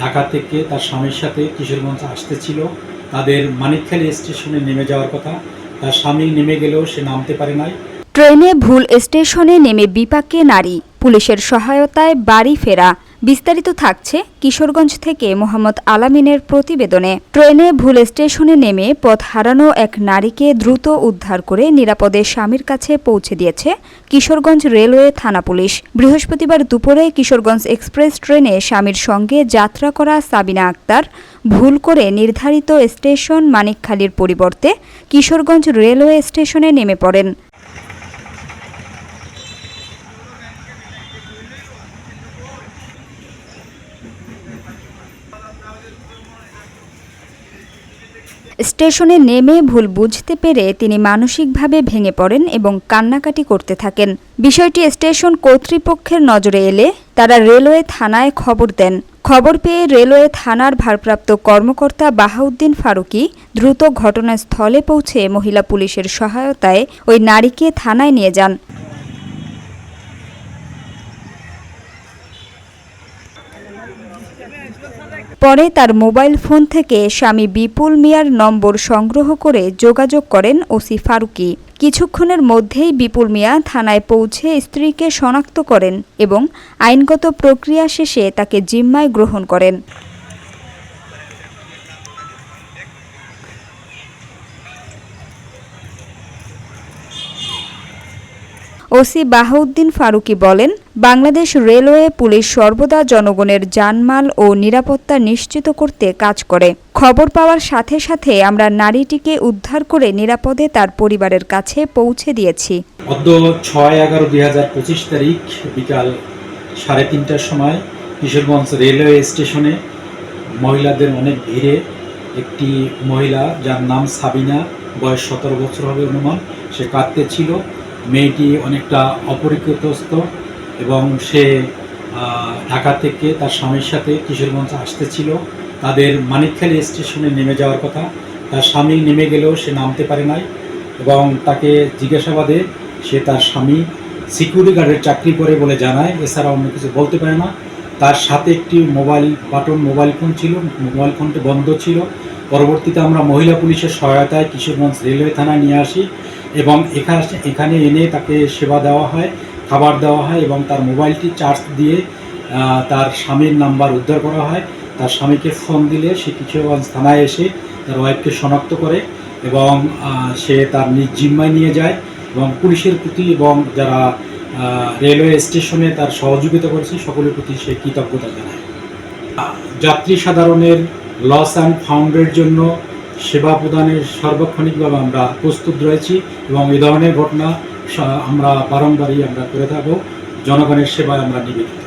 ঢাকা থেকে তার স্বামীর সাথে কিশোরগঞ্জ আসতেছিল। তাদের মানিকখালী স্টেশনে নেমে যাওয়ার কথা। তার স্বামী নেমে গেলেও সে নামতে পারে নাই। ট্রেনে ভুল স্টেশনে নেমে বিপাকে নারী, পুলিশের সহায়তায় বাড়ি ফেরা। বিস্তারিত থাকছে কিশোরগঞ্জ থেকে মোহাম্মদ আলামিনের প্রতিবেদনে। ট্রেনে ভুল স্টেশনে নেমে পথ হারানো এক নারীকে দ্রুত উদ্ধার করে নিরাপদে স্বামীর কাছে পৌঁছে দিয়েছে কিশোরগঞ্জ রেলওয়ে থানা পুলিশ। বৃহস্পতিবার দুপুরে কিশোরগঞ্জ এক্সপ্রেস ট্রেনে স্বামীর সঙ্গে যাত্রা করা সাবিনা আক্তার ভুল করে নির্ধারিত স্টেশন মানিকখালীর পরিবর্তে কিশোরগঞ্জ রেলওয়ে স্টেশনে নেমে পড়েন। স্টেশনে নেমে ভুল বুঝতে পেরে তিনি মানসিকভাবে ভেঙে পড়েন এবং কান্নাকাটি করতে থাকেন। বিষয়টি স্টেশন কর্তৃপক্ষের নজরে এলে তারা রেলওয়ে থানায় খবর দেন। খবর পেয়ে রেলওয়ে থানার ভারপ্রাপ্ত কর্মকর্তা বাহাউদ্দিন ফারুকী দ্রুত ঘটনাস্থলে পৌঁছে মহিলা পুলিশের সহায়তায় ওই নারীকে থানায় নিয়ে যান। পরে তার মোবাইল ফোন থেকে স্বামী বিপুল মিয়ার নম্বর সংগ্রহ করে যোগাযোগ করেন ওসি ফারুকী। কিছুক্ষণের মধ্যেই বিপুল মিয়া থানায় পৌঁছে স্ত্রীকে শনাক্ত করেন এবং আইনগত প্রক্রিয়া শেষে তাকে জিম্মায় গ্রহণ করেন। ওসি বাহাউদ্দিন ফারুকী বলেন, বাংলাদেশ রেলওয়ে পুলিশ সর্বদা জনগণের জানমাল ও নিরাপত্তা নিশ্চিত করতে কাজ করে। খবর পাওয়ার সাথে সাথে আমরা নারীটিকে উদ্ধার করে নিরাপদে তার পরিবারের কাছে পৌঁছে দিয়েছি। অদ্য 6/11/2025 তারিখ বিকাল 3:30টার সময় কিশোরগঞ্জ রেলওয়ে স্টেশনে মহিলাদের অনেক ভিড়ে একটি মহিলা, যার নাম সাবিনা, বয়স 17 বছর হবে অনুমান, সে কাঁদতেছিল। মেয়েটি অনেকটা অপরিচিতস্থ এবং সে ঢাকা থেকে তার স্বামীর সাথে কিশোরগঞ্জ আসতেছিল। তাদের মানিকখালী স্টেশনে নেমে যাওয়ার কথা। তার স্বামী নেমে গেলেও সে নামতে পারে নাই এবং তাকে জিজ্ঞাসাবাদে সে তার স্বামী সিকিউরিটি গার্ডের চাকরি করে বলে জানায়, এছাড়া অন্য কিছু বলতে পারে না। তার সাথে একটি মোবাইল ফোন ছিল, মোবাইল ফোনটি বন্ধ ছিল। পরবর্তীতে আমরা মহিলা পুলিশের সহায়তায় কিশোরগঞ্জ রেলওয়ে থানায় নিয়ে আসি এবং এখানে এনে তাকে সেবা দেওয়া হয়, খাবার দেওয়া হয় এবং তার মোবাইলটি চার্জ দিয়ে তার স্বামীর নাম্বার উদ্ধার করা হয়। তার স্বামীকে ফোন দিলে সে কিশোরগঞ্জ থানায় এসে তার ওয়াইফকে শনাক্ত করে এবং সে তার নিজ জিম্মায় নিয়ে যায় এবং পুলিশের প্রতি এবং যারা রেলওয়ে স্টেশনে তার সহযোগিতা করেছে সকলের প্রতি সে কৃতজ্ঞতা জানায়। যাত্রী সাধারণের লস অ্যান্ড ফাউন্ডের জন্য সেবা প্রদানের সার্বক্ষণিকভাবে আমরা প্রস্তুত রয়েছি এবং এই ধরনের ঘটনা আমরা বারংবারই আমরা করে থাকব। জনগণের সেবায় আমরা নিবেদিত।